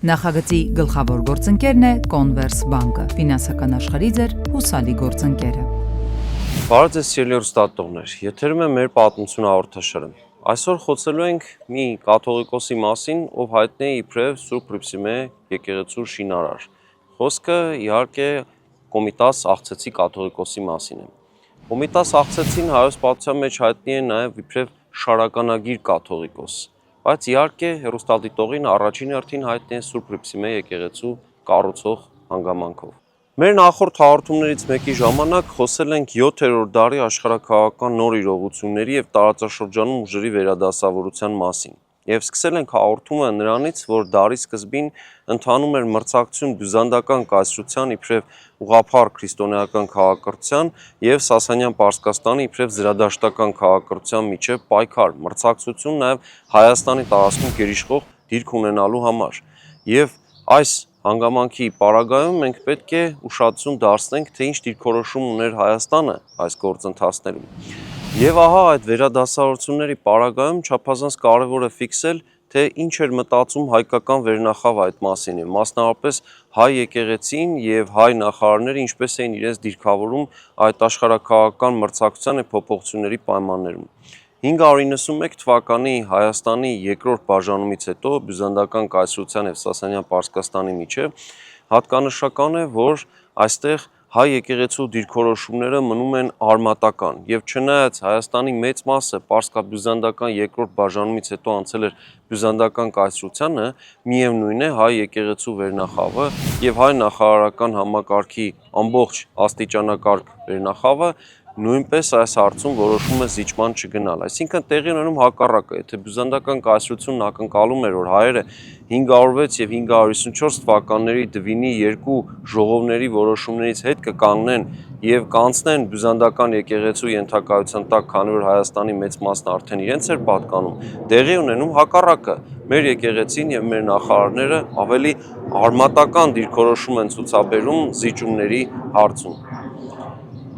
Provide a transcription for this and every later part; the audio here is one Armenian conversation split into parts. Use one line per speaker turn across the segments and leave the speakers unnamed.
Նախագծի գլխավոր գործընկերն է Converse բանկը, ֆինանսական աշխարհի ձեր հուսալի գործընկերը։
Բարև ձեզ սիրելի հեռուստատողներ, եթերում է մեր պատմություն հաղորդաշարը։ Այսօր խոսելու ենք մի կաթողիկոսի մասին, ով հայտնի է իբրև Սուրբ Հռիփսիմե եկեղեցու շինարար։ Խոսքը իհարկե Կոմիտաս Աղցեցի կաթողիկոսի մասին է։ Կոմիտաս Աղցեցին հայոց պատմության մեջ հայտնի է նաև իբրև շարականագիր կաթողիկոս, բայց իհարկե հեռուստադիտողին առաջին հերթին հայտնի է Սուրբ Հռիփսիմե եկեղեցու կառուցող հանգամանքով։ Մեր նախորդ հաղորդումներից մեկի ժամանակ խոսել ենք 7-րդ դարի աշխարհաքաղաքական նոր իրողությունների եւ տարածաշրջանում ուժերի վերադասավորության մասին։ Եվ սկսել ենք հաղորդումը նրանից, որ դարի սկզբին ընթանում էր մրցակցություն բյուզանդական կայսրության իբրև ուղղափառ քրիստոնեական քաղաքակրթության եւ Սասանյան Պարսկաստանի իբրև զրադաշտական քաղաքակրթության միջև պայքար, մրցակցություն նաեւ Հայաստանի տարածքում գերիշխող դիրք ունենալու համար։ Եվ այս հանգամանքի պարագայում մենք պետք է ուշադրություն դարձնենք, թե ինչ դիրքորոշում ուներ Հայաստանը այս գործընթացներում։ Եվ ահա այդ վերադասավորությունների պարագայում չափազանց կարևոր է ֆիքսել, թե ինչ էր մտածում հայկական վերնախավը այդ մասին, մասնավորապես հայ եկեղեցին եւ հայ նախարարները ինչպես էին իրենց դիրքավորում այդ աշխարհաքաղաքական մրցակցության եւ փոփոխությունների պայմաններում։ 591 թվականի Հայաստանի երկրորդ բաժանումից հետո բյուզանդական կայսրության եւ Սասանյան Պարսկաստանի միջև հատկանշական է, որ այստեղ հայ եկեղեցու դիրքորոշումները մնում են արմատական եւ չնայած Հայաստանի մեծ մասը պարսկաբյուզանդական երկրորդ բաժանումից հետո անցել էր բյուզանդական կայսրությանը, միևնույն է հայ եկեղեցու վերնախավը եւ հայ նախարարական համակարգի ամբողջ աստիճանակարգ վերնախավը նույնպես այս հարցում որոշում է զիջման չգնալ, այսինքն տեղի ունենում հակառակը, եթե բյուզանդական կայսրությունն ակնկալում էր, որ հայերը 506 եւ 554 թվականների Դվինի երկու ժողովների որոշումներից հետ կկանգնեն եւ կանցնեն բյուզանդական եկեղեցու ենթակայության տակ, քանի որ Հայաստանի մեծ մասն արդեն իրենց էր պատկանում, տեղի ունենում հակառակը, մեր եկեղեցին եւ մեր նախարարները ավելի արմատական դիրքորոշում են ցուցաբերում զիջումների հարցում։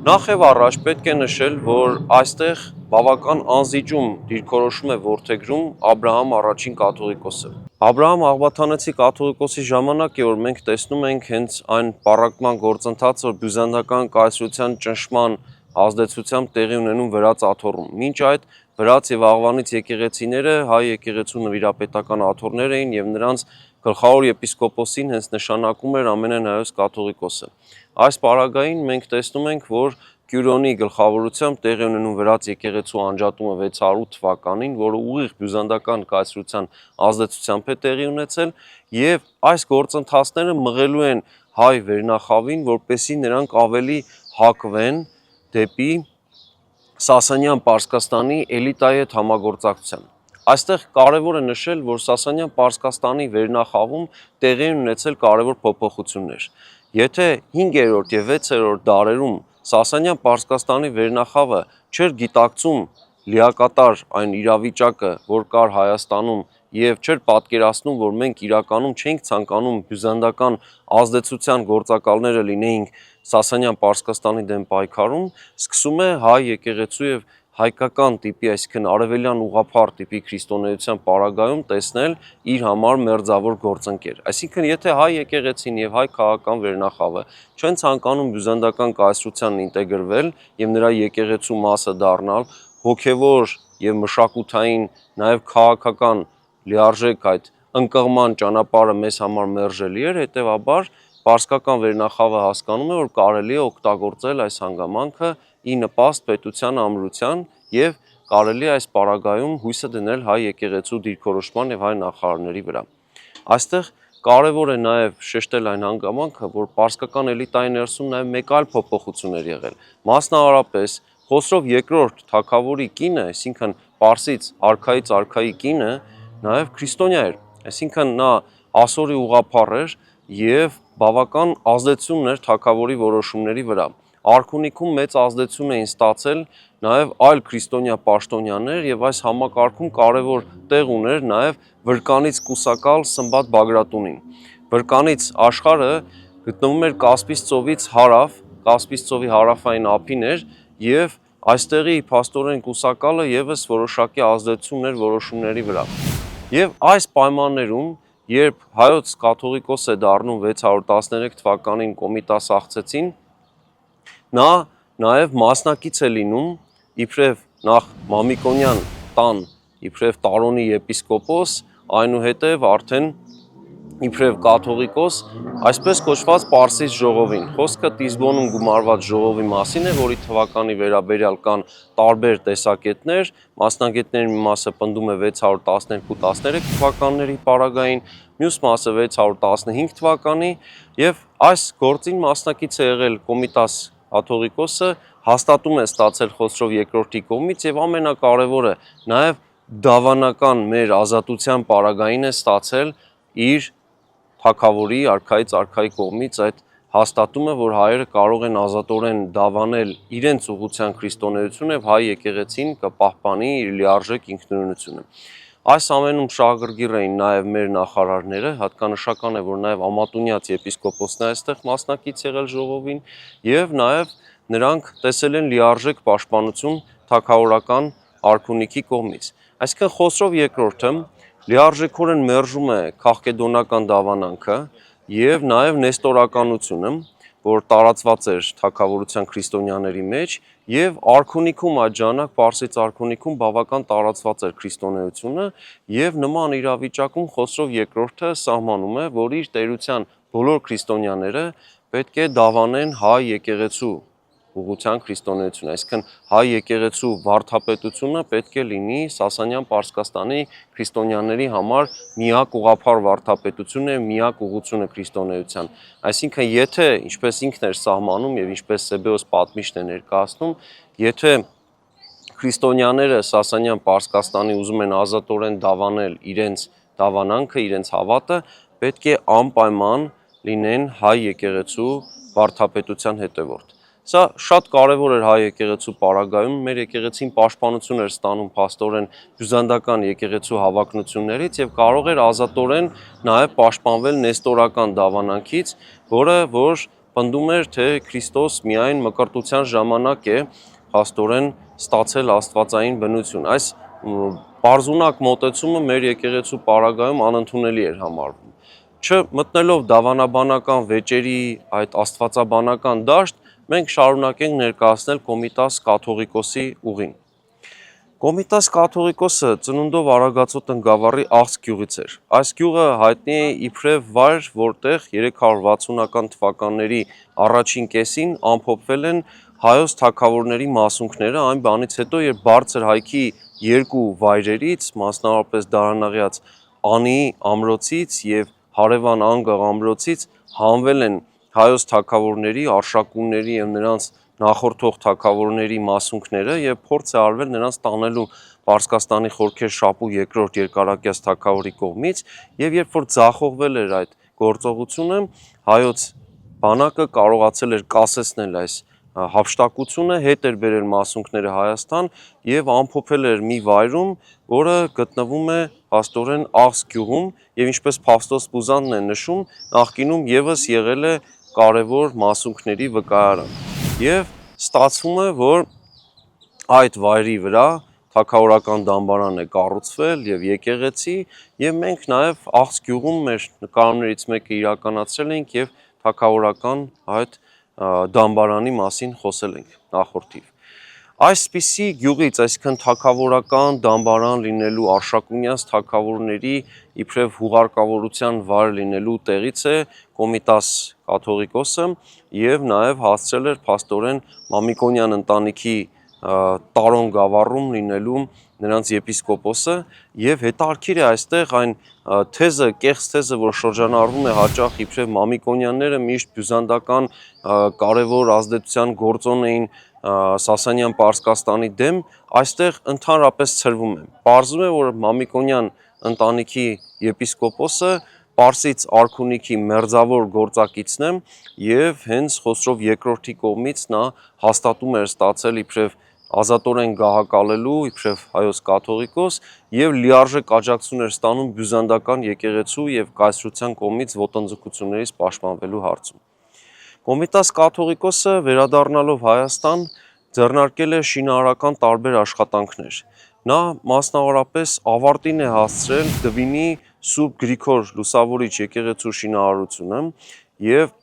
Նախ եւ առաջ պետք է նշել, որ այստեղ բավական անզիջում դիրքորոշում է որդեգրում Աբրահամ առաջին կաթողիկոսը։ Աբրահամ Աղբաթանեցի կաթողիկոսի ժամանակ է, որ մենք տեսնում ենք հենց այն պառակտման գործընթացը, որ բյուզանդական կայսրության ճնշման ազդեցությամբ տեղի ունենում վրաց աթոռում։ Մինչ այդ վրաց եւ աղվանից եկեղեցիները հայ եկեղեցու նվիրապետական աթոռներ էին եւ նրանց գլխավոր եպիսկոպոսին հենց նշանակում էր ամենայն հայոց կաթողիկոսը։ Այս պարագային մենք տեսնում ենք, որ Կյուրոնի գլխավորությամբ տեղի ունենում վրաց եկեղեցու անջատումը 608 թվականին, որը ուղիղ բյուզանդական կայսրության ազդեցությամբ է տեղի ունեցել, եւ այս գործընթացները մղելու են հայ վերնախավին, որպեսզի նրանք ավելի հակվեն դեպի Սասանյան Պարսկաստանի էլիտայի հետ համագործակցության։ Այստեղ կարևոր է նշել, որ Սասանյան Պարսկաստանի վերնախավում տեղի են ունեցել կարևոր փոփոխություններ։ Եթե 5-րդ եւ 6-րդ դարերում Սասանյան Պարսկաստանի վերնախավը չէր գիտակցում լիակատար այն իրավիճակը, որ կար Հայաստանում եւ չէր պատկերացնում, որ մենք իրականում չենք ցանկանում բյուզանդական ազդեցության գործակալները լինեինք Սասանյան Պարսկաստանի դեմ պայքարում, սկսում է հայ եկեղեցու եւ հայկական տիպի, այսինքն արևելյան ուղղափառ տիպի քրիստոնեության պարագայում տեսնել իր համար մերձավոր գործընկեր։ Այսինքն, եթե հայ եկեղեցին եւ հայ քաղաքական վերնախավը չեն ցանկանում բյուզանդական կայսրությանն ինտեգրվել եւ նրա եկեղեցու մասը դառնալ, հոգեվոր եւ մշակութային, նաեւ քաղաքական լիարժեք այդ ընկղման ճանապարհը մեզ համար մերժելի էր, հետեւաբար պարսկական վերնախավը հասկանում է, որ կարելի է օգտագործել այս հանգամանքը ի նպաստ պետության ամրության եւ կարելի է այս պարագայում հույսը դնել հայ եկեղեցու դիրքորոշման եւ հայ նախարարների վրա։ Այստեղ կարևոր է նաեւ շեշտել այն հանգամանքը, որ պարսկական էլիտայի ներսում նաեւ մեկ այլ փոփոխություն էր եղել։ Մասնավորապես Խոսրով II թագավորի կինը, այսինքն Պարսից արքայի կինը նաեւ քրիստոնյա էր, այսինքն նա ասորի ուղղափառ էր եւ բավական ազդեցություն ուներ թագավորի որոշումների վրա։ Արքունիքում մեծ ազդեցություն էին ստացել նաև այլ քրիստոնյա պաշտոնյաներ եւ այս համակարգում կարևոր տեղ ուներ նաև վրկանից կուսակալ Սմբատ Բագրատունին։ Վրկանից աշխարհը գտնվում էր Կասպից ծովից հարավ, Կասպից ծովի հարավային ափին էր եւ այստեղի փաստորեն կուսակալը եւս որոշակի ազդեցություն ուներ որոշումների վրա։ Եվ այս պայմաններում, երբ հայոց կաթողիկոս է դառնում 613 թվականին Կոմիտաս աղցեցին, նա նաև մասնակից է լինում իբրև նախ Մամիկոնյան տան, իբրև Տարոնի եպիսկոպոս, այնուհետև արդեն իբրև կաթողիկոս, այսպես կոչված Պարսից ժողովին։ Խոսքը Տիզբոնում գումարված ժողովի մասին է, որի թվականի վերաբերյալ կան տարբեր տեսակետներ, մասնագետների մի մասը պնդում է 612-13 թվականների պարագային, մյուս մասը 615 թվականի, եւ այս գործին մասնակից է եղել Կոմիտաս կաթողիկոսը, հաստատում է ստացել Խոսրով II-ի կողմից եւ ամենակարևորը նաեւ դավանական մեր ազատության պարագային է ստացել իր թագավորի արքայից արքայի կողմից այդ հաստատումը, որ հայերը կարող են ազատորեն դավանել իրենց ուղղության քրիստոնեությունը եւ հայ եկեղեցին կպահպանի իր լիարժեք ինքնուրույնությունը։ Այս ամենում շահագրգիռ էին նաեւ մեր նախարարները, հատկանշական է, որ նաեւ Ամատունյաց եպիսկոպոսն է այստեղ մասնակից եղել ժողովին եւ նաեւ նրանք տեսել են լիարժեք պաշտպանություն թագավորական արքունիքի կողմից։ Այսինքն Խոսրով II-ը լիարժեքորեն մերժում է քաղկեդոնական դավանանքը եւ նաեւ նեստորականությունը, որ տարածված էր թագավորության քրիստոնյաների մեջ եւ արքունիքում այդ ժամանակ Պարսից արքունիքում բավական տարածված էր քրիստոնեությունը եւ նման իրավիճակում Խոսրով II-ը սահմանում է, որ իր տերության բոլոր քրիստոնյաները պետք է դավանեն հայ եկեղեցու ուղղության քրիստոնեությունը, այսինքն հայ եկեղեցու վարդապետությունը պետք է լինի Սասանյան Պարսկաստանի քրիստոնյաների համար միակ ուղղափառ վարդապետությունն է, միակ ուղղությունը քրիստոնեության։ Այսինքն, եթե ինչպես ինքն էր սահմանում եւ ինչպես Սեբեոս պատմիչն է ներկայացնում, եթե քրիստոնյաները Սասանյան Պարսկաստանի ուզում են ազատորեն դավանել իրենց դավանանքը, իրենց հավատը, պետք է անպայման լինեն հայ եկեղեցու վարդապետության հետևորդ։ Սա շատ կարևոր էր հայ եկեղեցու պարագայում, մեր եկեղեցին պաշտպանություն էր ստանում փաստորեն բյուզանդական եկեղեցու հավակնություններից եւ կարող էր ազատորեն նաեւ պաշտպանվել նեստորական դավանանքից, որը որ պնդում էր, թե Քրիստոս միայն մկրտության ժամանակ է փաստորեն ստացել աստվածային բնություն։ Այս բարձունակ մոտեցումը մեր եկեղեցու պարագայում անընդունելի էր համարվում։ Չմտնելով դավանաբանական վեճերի այդ աստվածաբանական դաշտ, մենք շարունակենք ներկայացնել Կոմիտաս կաթողիկոսի ուղին։ Կոմիտաս կաթողիկոսը ծնունդով Արագածոտ Ընգավառի Աղց գյուղից էր։ Այս գյուղը հայտնի է իբրև վայր, որտեղ 360-ական թվականների առաջին կեսին ամփոփվել են հայոց թագավորների մասունքները, այն բանից հետո, երբ բարձր հայքի երկու վայրերից, մասնավորապես Դարանաղյաց Անի ամրոցից եւ Հարևան Անգաղ ամրոցից հանվել են հայոց թագավորների, արշակունների եւ նրանց նախորդող թագավորների մասունքները եւ փորձ է արվել նրանց տանելու Պարսկաստանի Խորքեր Շապու II երկարակյաց թագավորի կողմից եւ երբ որ ձախողվել էր այդ գործողությունը, հայոց բանակը կարողացել էր կասեցնել այս հափշտակությունը, հետ էր բերել մասունքները Հայաստան եւ ամփոփել էր մի վայրում, որը գտնվում է փաստորեն Աղց գյուղում եւ ինչպես Փավստոս Պուզանն է նշում, նախկինում եւս եղել է կարևոր մասունքների վկայարան։ Եվ ստացվում է, որ այդ վայրի վրա թագավորական դամբարան է կառուցվել եւ եկեղեցի եւ մենք նաեւ Աղց գյուղում մեր նկարումներից մեկը իրականացրել ենք եւ թագավորական այդ դամբարանի մասին խոսել ենք նախորդիվ։ Այսպիսի գյուղից, այսինքն թագավորական դամբարան լինելու արշակունյաց թագավորների իբրև հուղարկավորության վայր լինելու տեղից է Կոմիտաս կաթողիկոսը եւ նաեւ հասցրել էր փաստորեն Մամիկոնյան ընտանիքի Տարոն գավառում լինելու նրանց եպիսկոպոսը եւ հետարքիր է այստեղ այն թեզը, կեղծ թեզը, որ շրջանառվում է հաճախ իբրև Մամիկոնյանները միշտ բյուզանդական կարևոր ազդեցության գործոն էին Սասանյան Պարսկաստանի դեմ, այստեղ ընդհանրապես ցրվում է։ Պարզվում է, որ Մամիկոնյան ընտանիքի եպիսկոպոսը Պարսից արքունիքի մերձավոր գործակիցն է եւ հենց Խոսրով II-ի կողմից նա հաստատում էր ստացել իբրև ազատորեն գահակալելու իբրև հայոց կաթողիկոս եւ լիարժեք աջակցություն էր ստանում բյուզանդական եկեղեցու եւ կայսրության կողմից ոտնձգություններից պաշտպանվելու հարցում։ Կոմիտաս կաթողիկոսը վերադառնալով Հայաստան ձեռնարկել է շինարարական տարբեր աշխատանքներ։ Նա մասնավորապես ավարտին է հասցրել Դվինի Սուրբ Գրիգոր Լուսավորիչ եկեղեցու շինարարությունը եւ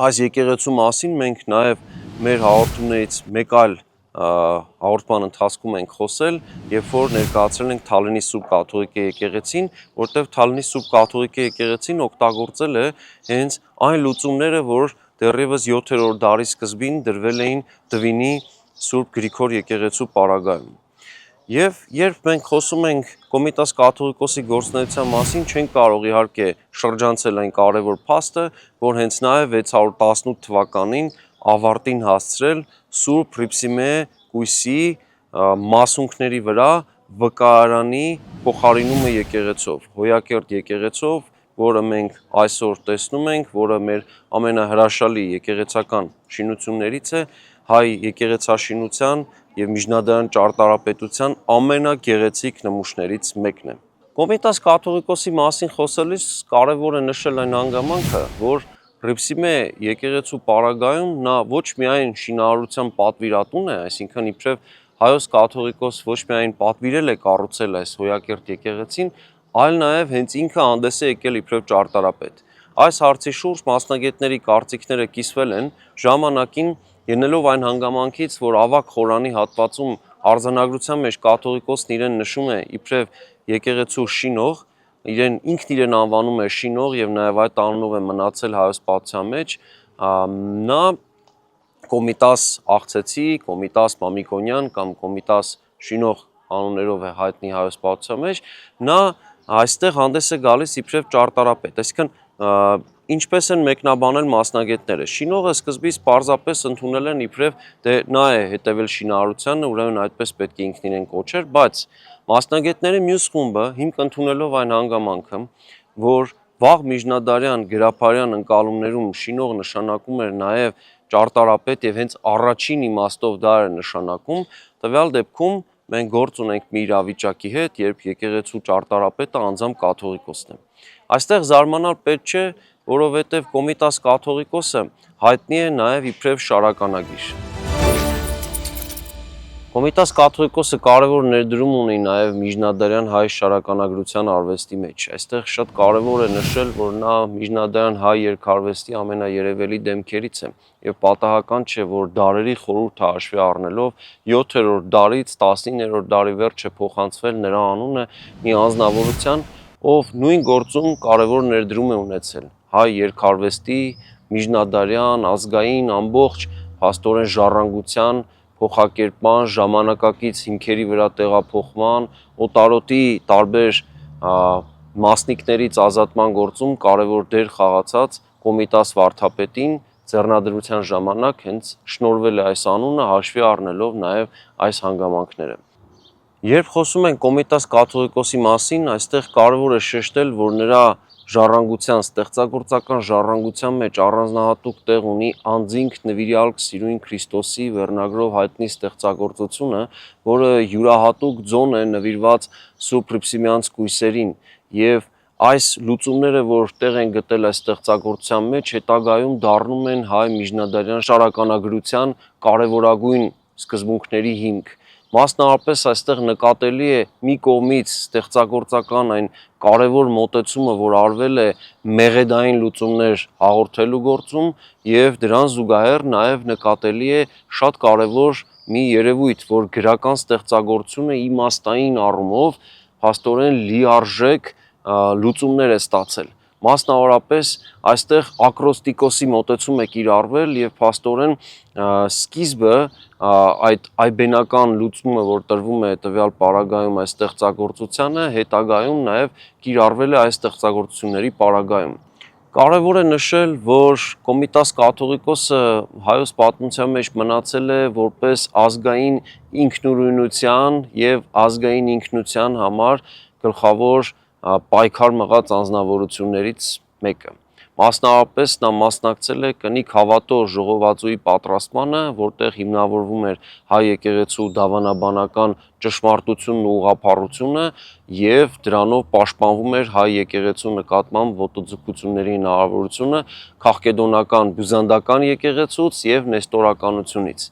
այս եկեղեցու մասին մենք նաեւ մեր հաղորդումներից մեկ այլ հաղորդման ընթացքում ենք խոսել, երբ որ ներկայացրել ենք Թալինի Սուրբ Կաթողիկե եկեղեցին, որտեղ Թալինի Սուրբ Կաթողիկե եկեղեցին օգտագործել է հենց այն լուծումները, որ դեռևս 7-րդ դարի սկզբին դրվել էին Դվինի Սուրբ Գրիգոր եկեղեցու պարագայում։ Եվ երբ մենք խոսում ենք Կոմիտաս կաթողիկոսի գործունեության մասին, չենք կարող իհարկե շրջանցել այն կարևոր փաստը, որ հենց նա է 618 թվականին ավարտին հասցրել Սուրբ Հռիփսիմե կույսի մասունքների վրա վկայարանի փոխարինումը եկեղեցով, հոյակերտ եկեղեցով, որը մենք այսօր տեսնում ենք, որը մեր ամենահրաշալի եկեղեցական շինություններից է, հայ եկեղեցաշինության եւ միջնադարյան ճարտարապետության ամենագեղեցիկ նմուշներից մեկն է։ Կոմիտաս կաթողիկոսի մասին խոսելիս կարևոր է նշել այն հանգամանքը, որ Հռիփսիմե եկեղեցու պարագայում նա ոչ միայն շինարարության պատվիրատուն է, այսինքն իբրև հայոց կաթողիկոս ոչ միայն պատվիրել է կառուցել այս հոյակերտ եկեղեցին, այլ նաև հենց ինքը հանդես է եկել իբրև ճարտարապետ։ Այս հարցի շուրջ մասնագետների կարծիքները կիսվել են ժամանակին ելնելով այն հանգամանքից, որ ավագ խորանի հատվածում արձանագրության մեջ կաթողիկոսն իրեն նշում է իբրև եկեղեցու շինող, ինքն իրեն անվանում է շինող եւ նաեւ այդ անունով է մնացել հայոց պատմության մեջ, նա Կոմիտաս Աղցեցի, Կոմիտաս Մամիկոնյան կամ Կոմիտաս շինող անուններով է հայտնի հայոց պատմության մեջ, նա այստեղ հանդես է գալիս իբրև ճարտարապետ, այսինքն ինչպես են մեկնաբանել մասնագետները։ Շինողը սկզբից պարզապես ընդունել են իբրև դե նա է հետևել շինարարությանը, ուրեմն այդպես պետք է ինքն իրեն կոչեր, բայց մասնագետների մյուս խումբը հիմք ընդունելով այն հանգամանքը, որ վաղ միջնադարյան գրափարյան ընկալումներում շինող նշանակում էր նաև ճարտարապետ եւ հենց առաջին իմաստով դա էր նշանակում, տվյալ դեպքում մենք գործ ունենք մի իրավիճակի հետ, երբ եկեղեցու ճարտարապետը անձամբ կաթողիկոսն է։ Այստեղ զարմանալ պետք չէ, որովհետև Կոմիտաս կաթողիկոսը հայտնի է նաև իբրև շարականագիր։ Կոմիտաս կաթողիկոսը կարևոր ներդրում ունի նաև միջնադարյան հայ շարականագրության արվեստի մեջ։ Այստեղ շատ կարևոր է նշել, որ նա միջնադարյան հայ երգարվեստի ամենաերևելի դեմքերից է եւ պատահական չէ, որ դարերի խորհուրդը հաշվի առնելով 7-րդ դարից 19-րդ դարի վերջը փոխանցվել նրա անունը մի անձնավորության, ով նույն գործում կարևոր ներդրում է ունեցել հայ երգարվեստի, միջնադարյան, ազգային, ամբողջ փաստորեն ժառանգության փոխակերպման, ժամանակակից հիմքերի վրա տեղափոխման, օտարոտի տարբեր մասնիկներից ազատման գործում կարևոր դեր խաղացած Կոմիտաս վարդապետին ձեռնադրության ժամանակ հենց շնորհվել է այս անունը հաշվի առնելով նաև այս հանգամանքները։ Երբ խոսում ենք Կոմիտաս կաթողիկոսի մասին, այստեղ կարևոր է շեշտել, որ նրա ժառանգության, ստեղծագործական ժառանգության մեջ առանձնահատուկ տեղ ունի անձինք նվիրյալ Սիրուն Քրիստոսի վերնագրով հայտնի ստեղծագործությունը, որը յուրահատուկ ձոն է նվիրված Սուրբ Հռիփսիմյանց կույսերին եւ այս լուծումները, որ տեղ են գտել այս ստեղծագործության մեջ, հետագայում դառնում են հայ միջնադարյան շարականագրության կարևորագույն սկզբունքների հիմք։ Մասնավորապես այստեղ նկատելի է մի կողմից ստեղծագործական այն կարևոր մոտեցումը, որ արվել է մեղեդային լուծումներ հաղորդելու գործում եւ դրան զուգահեռ նաեւ նկատելի է շատ կարևոր մի երևույթ, որ գրական ստեղծագործությունը իմաստային առումով փաստորեն լիարժեք լուծումներ է ստացել։ Մասնավորապես այստեղ ակրոստիկոսի մոտեցում է կիրառվել եւ փաստորեն սկիզբը այդ այբենական լուծումը, որ տրվում է տվյալ պարագայում այս ստեղծագործությանը, հետագայում նաեւ կիրառվել է այս ստեղծագործությունների պարագայում։ Կարևոր է նշել, որ Կոմիտաս կաթողիկոսը հայոց պատմության մեջ մնացել է որպես ազգային ինքնուրույնության եւ ազգային ինքնության համար գլխավոր պայքար մղած անձնավորություններից մեկը։ Մասնավորապես նա մասնակցել է կնիկ հավատո ժողովածուի պատրաստմանը, որտեղ հիմնավորվում էր հայ եկեղեցու դավանաբանական ճշմարտությունն ու ուղղափառությունը եւ դրանով պաշտպանվում էր հայ եկեղեցու նկատմամբ ոտոձգությունների հնարավորությունը քաղկեդոնական բյուզանդական եկեղեցուց եւ նեստորականությունից։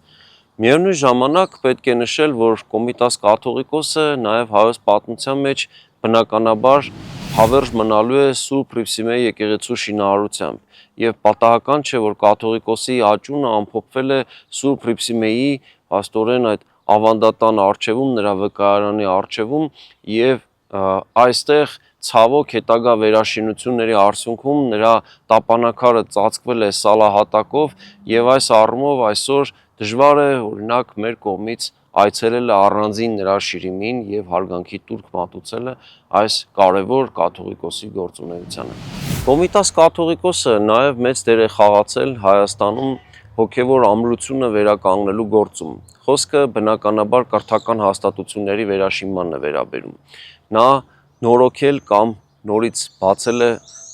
Միևնույն ժամանակ պետք է նշել, որ Կոմիտաս կաթողիկոսը նաև հայոց պատմության մեջ բնականաբար հավերժ մնալու է Սուրբ Հռիփսիմեի եկեղեցու շինարարությամբ եւ պատահական չէ, որ կաթողիկոսի աճյունը ամփոփվել է Սուրբ Հռիփսիմեի աստորեն այդ ավանդատան արչեվում, նրա վկայարանի արչեվում եւ այստեղ ցավոք հետագա վերաշինությունների արդյունքում նրա տապանակարը ծածկվել է սալահատակով եւ այս առումով այսօր դժվար է օրինակ մեր կողմից այցելելը առանձին նրա շիրիմին եւ հարգանքի տուրք մատուցելը այս կարևոր կաթողիկոսի գործունեությանը։ Կոմիտաս կաթողիկոսը նաեւ մեծ դեր է խաղացել Հայաստանում հոգեվոր ամրությունը վերականգնելու գործում։ Խոսքը բնականաբար կրթական հաստատությունների վերաշինմանն է վերաբերում։ Նա նորոգել կամ նորից բացել է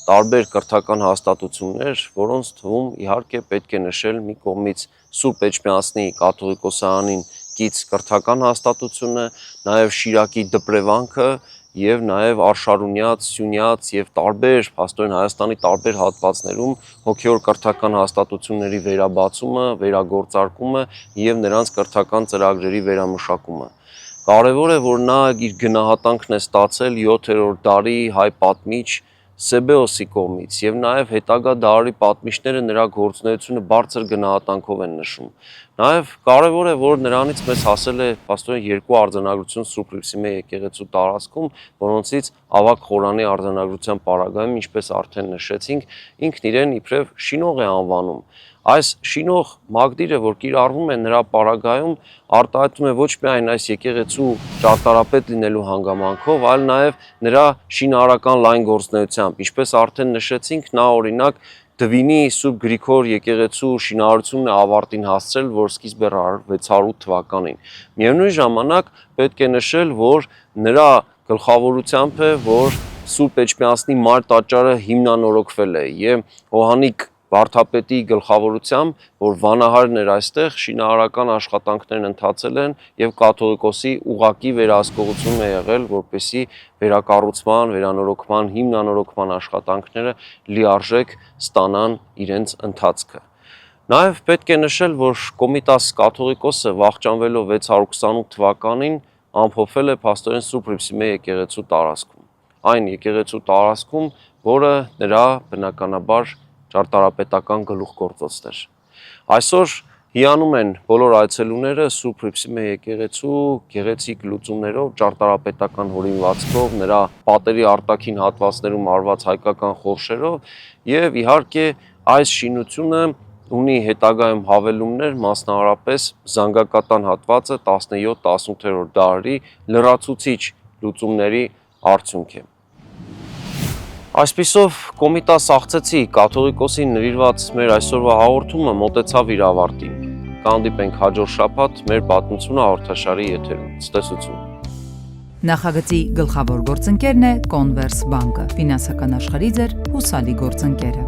տարբեր կրթական հաստատություններ, որոնց թվում իհարկե պետք է նշել մի կողմից Սուրբ Էջմիածնի կաթողիկոսարանին կից կրթական հաստատությունը, նաև Շիրակի դպրևանքը եւ նաև Արշարունյաց, Սյունյաց եւ տարբեր փաստորեն Հայաստանի տարբեր հատվածներում հոգեոր կրթական հաստատությունների վերաբացումը, վերագործարկումը եւ նրանց կրթական ծրագրերի վերամշակումը։ Կարևոր է, որ նա իր գնահատանքն է ստացել 7-րդ դարի հայ պատմիչ Սեբեոսի կողմից եւ նաեւ հետագա դարի պատմիչները նրա գործունեությունը բարձր գնահատանքով են նշում։ Նաեւ կարևոր է, որ նրանից մեզ հասել է փաստորեն 2 արձանագրություն Սուրբ Հռիփսիմեի եկեղեցու տարածքում, որոնցից ավագ խորանի արձանագրության պարագայում, ինչպես արդեն նշեցինք, ինքն իրեն իբրև շինող է անվանում։ Այս շինող մագդիրը, որ կիրառվում է նրա պարագայում, արտահայտում է ոչ միայն այս եկեղեցու ճարտարապետ լինելու հանգամանքով, այլ նաև նրա շինարարական լայն գործունեությամբ։ Ինչպես արդեն նշեցինք, նա օրինակ Դվինի Սուրբ Գրիգոր եկեղեցու շինարարությունն է ավարտին հասցրել, որ սկիզբ էր արել 608 թվականին։ Միևնույն ժամանակ պետք է նշել, որ նրա գլխավորությամբ է, որ Սուրբ Էջմիածնի մար տաճարը հիմնանորոգվել է եւ Հոհանիկ Վարդապետի գլխավորությամբ, որ վանահարն էր այստեղ, շինարարական աշխատանքներն ընթացել են եւ կաթողիկոսի ուղակի վերահսկողություն է եղել, որպեսզի վերակառուցման, վերանորոգման, հիմնանորոգման աշխատանքները լիարժեք ստանան իրենց ընթացքը։ Նաեւ պետք է նշել, որ Կոմիտաս կաթողիկոսը վախճանվելով 628 թվականին ամփոփվել է փաստորեն Սուրբ Հռիփսիմեի եկեղեցու տարածքում։ Այն եկեղեցու տարածքում, որը նրա բնականաբար ճարտարապետական գլուխգործոցն էր։ Այսօր հիանում են բոլոր այցելուները Սուրբ Հռիփսիմեի եկեղեցու գեղեցիկ լուծումներով, ճարտարապետական հորինվածքով, նրա պատերի արտաքին հատվածներում արված հայկական խորշերով եւ իհարկե այս շինությունը ունի հետագայում հավելումներ, մասնավորապես զանգակատան հատվածը 17-18-րդ դարերի լրացուցիչ լուծումների արդյունք է։ Այսպիսով Կոմիտաս աղցեցի կաթողիկոսին նվիրված մեր այսօրվա հաղորդումը մոտեցավ իր ավարտին։ Կհանդիպենք հաջորդ շաբաթ մեր պատմությունը հաղորդաշարի եթերում։ Ցտեսություն։
Նախագծի գլխավոր գործընկերն է Converse բանկը, ֆինանսական աշխարհի ձեր հուսալի գործընկերը։